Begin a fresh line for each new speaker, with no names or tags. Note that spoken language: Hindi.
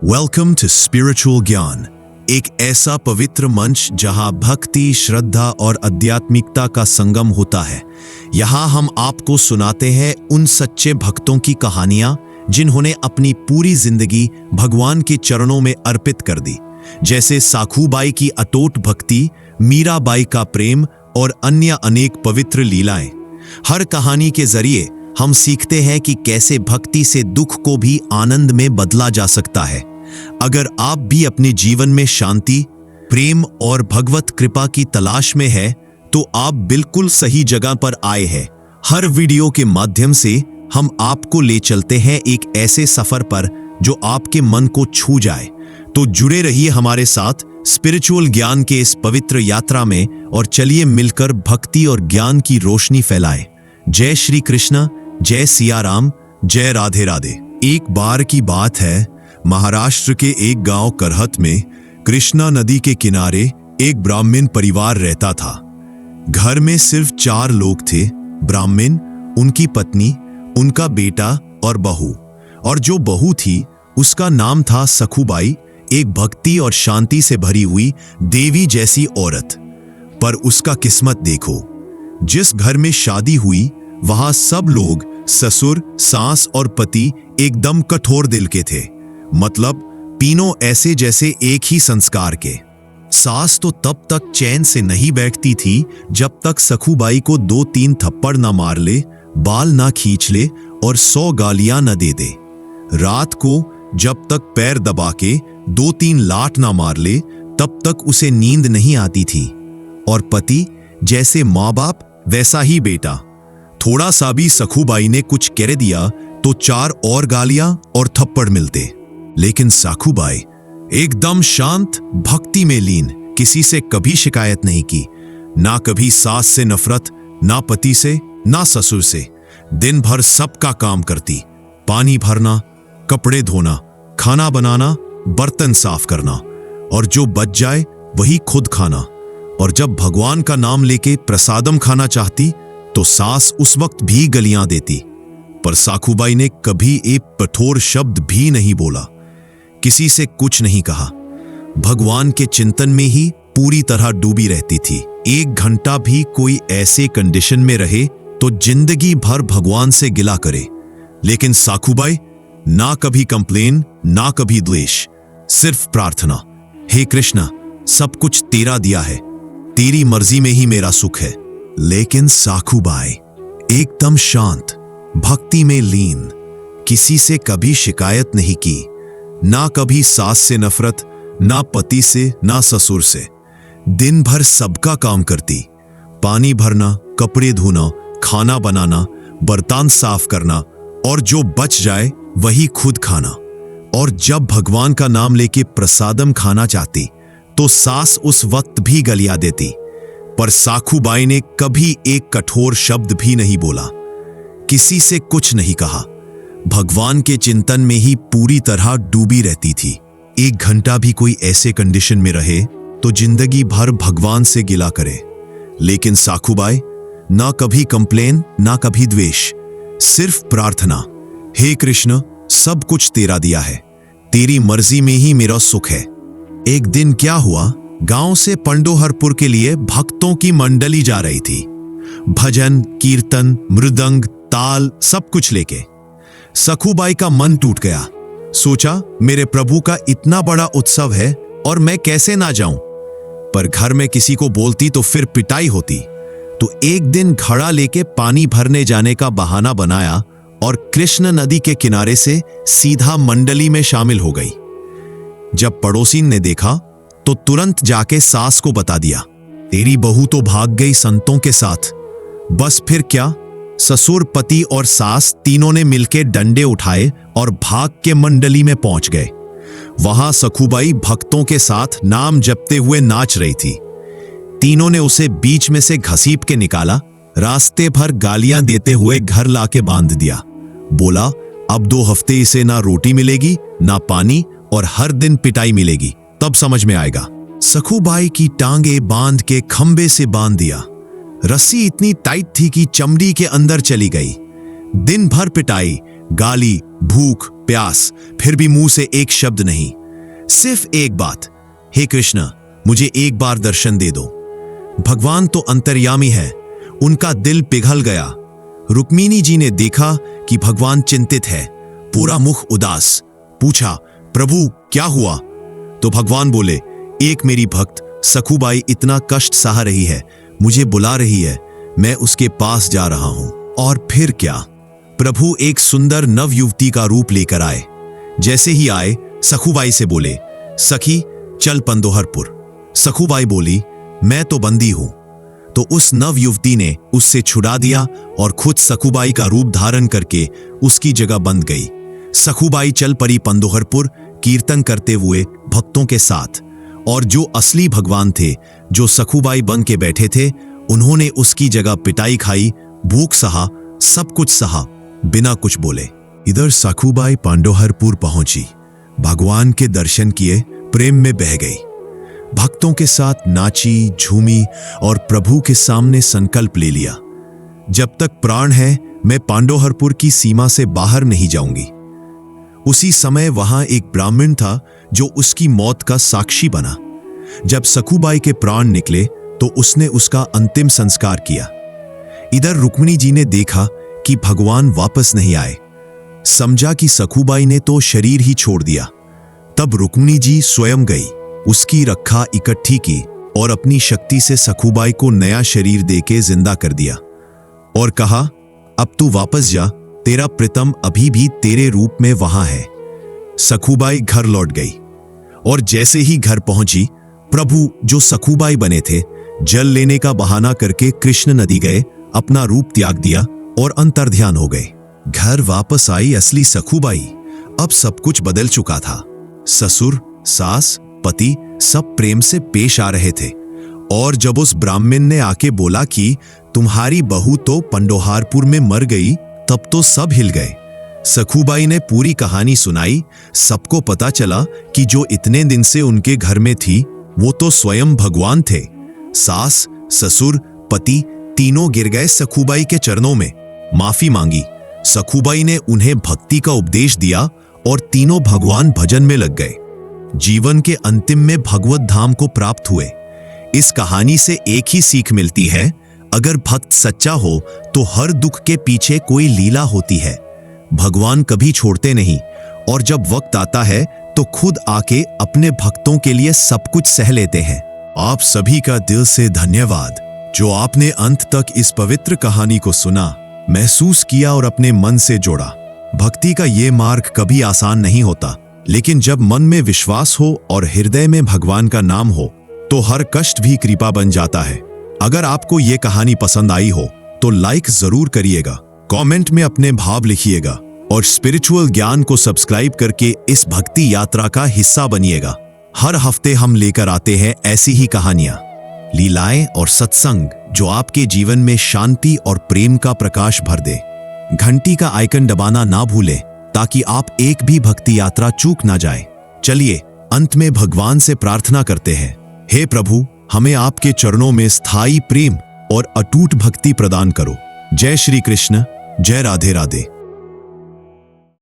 वेलकम टू स्पिरिचुअल ज्ञान, एक ऐसा पवित्र मंच जहां भक्ति, श्रद्धा और आध्यात्मिकता का संगम होता है। यहां हम आपको सुनाते हैं उन सच्चे भक्तों की कहानियां जिन्होंने अपनी पूरी जिंदगी भगवान के चरणों में अर्पित कर दी, जैसे साखूबाई की अटूट भक्ति, मीराबाई का प्रेम और अन्य अनेक पवित्र लीलाएं। हर कहानी के जरिए हम सीखते हैं कि कैसे भक्ति से दुख को भी आनंद में बदला जा सकता है। अगर आप भी अपने जीवन में शांति, प्रेम और भगवत कृपा की तलाश में है, तो आप बिल्कुल सही जगह पर आए हैं। हर वीडियो के माध्यम से हम आपको ले चलते हैं एक ऐसे सफर पर जो आपके मन को छू जाए। तो जुड़े रहिए हमारे साथ स्पिरिचुअल ज्ञान के इस पवित्र यात्रा में और चलिए मिलकर भक्ति और ज्ञान की रोशनी फैलाएं। जय श्री कृष्ण, जय सिया राम, जय राधे राधे। एक बार की बात है, महाराष्ट्र के एक गांव करहत में कृष्णा नदी के किनारे एक ब्राह्मण परिवार रहता था। घर में सिर्फ 4 लोग थे, ब्राह्मण, उनकी पत्नी, उनका बेटा और बहू। और जो बहू थी उसका नाम था सखूबाई, एक भक्ति और शांति से भरी हुई देवी जैसी औरत। पर उसका किस्मत देखो, जिस घर में शादी हुई वहां सब लोग, ससुर, सास और पति एकदम कठोर दिल के थे। मतलब तीनों ऐसे जैसे एक ही संस्कार के। सास तो तब तक चैन से नहीं बैठती थी जब तक सखूबाई को 2-3 थप्पड़ ना मार ले, बाल ना खींच ले और 100 गालियां न दे दे। रात को जब तक पैर दबा के 2-3 लात ना मार ले, तब तक उसे नींद नहीं आती थी। और पति जैसे माँ बाप वैसा ही बेटा। थोड़ा सा भी सखूबाई ने कुछ कह दिया तो 4 और गालियां और थप्पड़ मिलते। लेकिन साखूबाई एकदम शांत, भक्ति में लीन, किसी से कभी शिकायत नहीं की। ना कभी सास से नफरत, ना पति से, ना ससुर से। दिन भर सबका काम करती, पानी भरना, कपड़े धोना, खाना बनाना, बर्तन साफ करना, और जो बच जाए वही खुद खाना। और जब भगवान का नाम लेके प्रसादम खाना चाहती तो सास उस वक्त भी गलियां देती। पर साखूबाई ने कभी एक कठोर शब्द भी नहीं बोला, किसी से कुछ नहीं कहा। भगवान के चिंतन में ही पूरी तरह डूबी रहती थी। 1 घंटा भी कोई ऐसे कंडीशन में रहे तो जिंदगी भर भगवान से गिला करे। लेकिन साखूबाई ना कभी कंप्लेन, ना कभी द्वेष, सिर्फ प्रार्थना। हे कृष्णा, सब कुछ तेरा दिया है, तेरी मर्जी में ही मेरा सुख है। लेकिन साखूबाई एकदम शांत, भक्ति में लीन, किसी से कभी शिकायत नहीं की। ना कभी सास से नफरत, ना पति से, ना ससुर से। दिन भर सबका काम करती, पानी भरना, कपड़े धोना, खाना बनाना, बर्तन साफ करना, और जो बच जाए वही खुद खाना। और जब भगवान का नाम लेके प्रसादम खाना चाहती तो सास उस वक्त भी गलियां देती। पर साखूबाई ने कभी एक कठोर शब्द भी नहीं बोला, किसी से कुछ नहीं कहा। भगवान के चिंतन में ही पूरी तरह डूबी रहती थी। 1 घंटा भी कोई ऐसे कंडीशन में रहे तो जिंदगी भर भगवान से गिला करे। लेकिन साखूबाई ना कभी कंप्लेन, ना कभी द्वेष, सिर्फ प्रार्थना। हे कृष्ण, सब कुछ तेरा दिया है, तेरी मर्जी में ही मेरा सुख है। एक दिन क्या हुआ, गांव से पंडोहरपुर के लिए भक्तों की मंडली जा रही थी। भजन, कीर्तन, मृदंग, ताल सब कुछ लेके। सखूबाई का मन टूट गया। सोचा, मेरे प्रभु का इतना बड़ा उत्सव है और मैं कैसे ना जाऊं। पर घर में किसी को बोलती तो फिर पिटाई होती। तो एक दिन घड़ा लेके पानी भरने जाने का बहाना बनाया और कृष्ण नदी के किनारे से सीधा मंडली में शामिल हो गई। जब पड़ोसी ने देखा तो तुरंत जाके सास को बता दिया, तेरी बहू तो भाग गई संतों के साथ। बस फिर क्या, ससुर, पति और सास तीनों ने मिलकर डंडे उठाए और भाग के मंडली में पहुंच गए। वहां सखूबाई भक्तों के साथ नाम जपते हुए नाच रही थी। तीनों ने उसे बीच में से घसीट के निकाला, रास्ते भर गालियां देते हुए घर लाके बांध दिया। बोला, अब 2 हफ्ते इसे ना रोटी मिलेगी, ना पानी, और हर दिन पिटाई मिलेगी, तब समझ में आएगा। सखूबाई की टांगे बांध के खंबे से बांध दिया। रस्सी इतनी टाइट थी कि चमड़ी के अंदर चली गई। दिन भर पिटाई, गाली, भूख प्यास, फिर भी मुंह से एक शब्द नहीं, सिर्फ एक बात, हे कृष्ण मुझे एक बार दर्शन दे दो। भगवान तो अंतर्यामी है, उनका दिल पिघल गया। रुक्मिणी जी ने देखा कि भगवान चिंतित है, पूरा मुख उदास। पूछा, प्रभु क्या हुआ? तो भगवान बोले, एक मेरी भक्त सखुबाई इतना कष्ट सह रही है, मुझे बुला रही है, मैं उसके पास जा रहा हूं। और फिर क्या, प्रभु एक सुंदर नव युवती का रूप लेकर आए। जैसे ही आए सखुबाई से बोले, सखी चल पंदोहरपुर। सखुबाई बोली, मैं तो बंदी हूं। तो उस नव युवती ने उससे छुड़ा दिया और खुद सखुबाई का रूप धारण करके उसकी जगह बंध गई। सखुबाई चल पड़ी पंदोहरपुर कीर्तन करते हुए भक्तों के साथ। और जो असली भगवान थे, जो सखुबाई बन के बैठे थे, उन्होंने उसकी जगह पिटाई खाई, भूख सहा, सब कुछ सहा, बिना कुछ बोले। इधर सखुबाई पंडोहरपुर पहुंची, भगवान के दर्शन किए, प्रेम में बह गई, भक्तों के साथ नाची झूमी और प्रभु के सामने संकल्प ले लिया, जब तक प्राण है मैं पांडोहरपुर की सीमा से बाहर नहीं जाऊंगी। उसी समय वहां एक ब्राह्मण था जो उसकी मौत का साक्षी बना। जब सखुबाई के प्राण निकले तो उसने उसका अंतिम संस्कार किया। इधर रुक्मिणी जी ने देखा कि भगवान वापस नहीं आए, समझा कि सखुबाई ने तो शरीर ही छोड़ दिया। तब रुक्मिणी जी स्वयं गई, उसकी रक्षा इकट्ठी की और अपनी शक्ति से सखुबाई को नया शरीर देके जिंदा कर दिया और कहा, अब तू वापस जा, तेरा प्रीतम अभी भी तेरे रूप में वहां है। सखुबाई घर लौट गई और जैसे ही घर पहुंची, प्रभु जो सखुबाई बने थे, जल लेने का बहाना करके कृष्ण नदी गए, अपना रूप त्याग दिया और अंतर्ध्यान हो गए। घर वापस आई असली सखुबाई। अब सब कुछ बदल चुका था। ससुर सास पति सब प्रेम से पेश आ रहे थे। और जब उस ब्राह्मण ने आके बोला कि तुम्हारी बहू तो पंडोहारपुर में मर गई, तब तो सब हिल गए। सखुबाई ने पूरी कहानी सुनाई। सबको पता चला कि जो इतने दिन से उनके घर में थी, वो तो स्वयं भगवान थे। सास ससुर पति तीनों गिर गए सखुबाई के चरणों में, माफी मांगी। सखुबाई ने उन्हें भक्ति का उपदेश दिया और तीनों भगवान भजन में लग गए। जीवन के अंतिम में भगवत धाम को प्राप्त हुए। इस कहानी से एक ही सीख मिलती है, अगर भक्त सच्चा हो तो हर दुख के पीछे कोई लीला होती है। भगवान कभी छोड़ते नहीं और जब वक्त आता है तो खुद आके अपने भक्तों के लिए सब कुछ सह लेते हैं। आप सभी का दिल से धन्यवाद जो आपने अंत तक इस पवित्र कहानी को सुना, महसूस किया और अपने मन से जोड़ा। भक्ति का ये मार्ग कभी आसान नहीं होता, लेकिन जब मन में विश्वास हो और हृदय में भगवान का नाम हो तो हर कष्ट भी कृपा बन जाता है। अगर आपको ये कहानी पसंद आई हो तो लाइक जरूर करिएगा, कमेंट में अपने भाव लिखिएगा और स्पिरिचुअल ज्ञान को सब्सक्राइब करके इस भक्ति यात्रा का हिस्सा बनिएगा। हर हफ्ते हम लेकर आते हैं ऐसी ही कहानियां, लीलाएं और सत्संग जो आपके जीवन में शांति और प्रेम का प्रकाश भर दे। घंटी का आइकन दबाना ना भूलें ताकि आप एक भी भक्ति यात्रा चूक ना जाए। चलिए अंत में भगवान से प्रार्थना करते हैं, हे प्रभु हमें आपके चरणों में स्थायी प्रेम और अटूट भक्ति प्रदान करो। जय श्री कृष्ण, जय राधे राधे।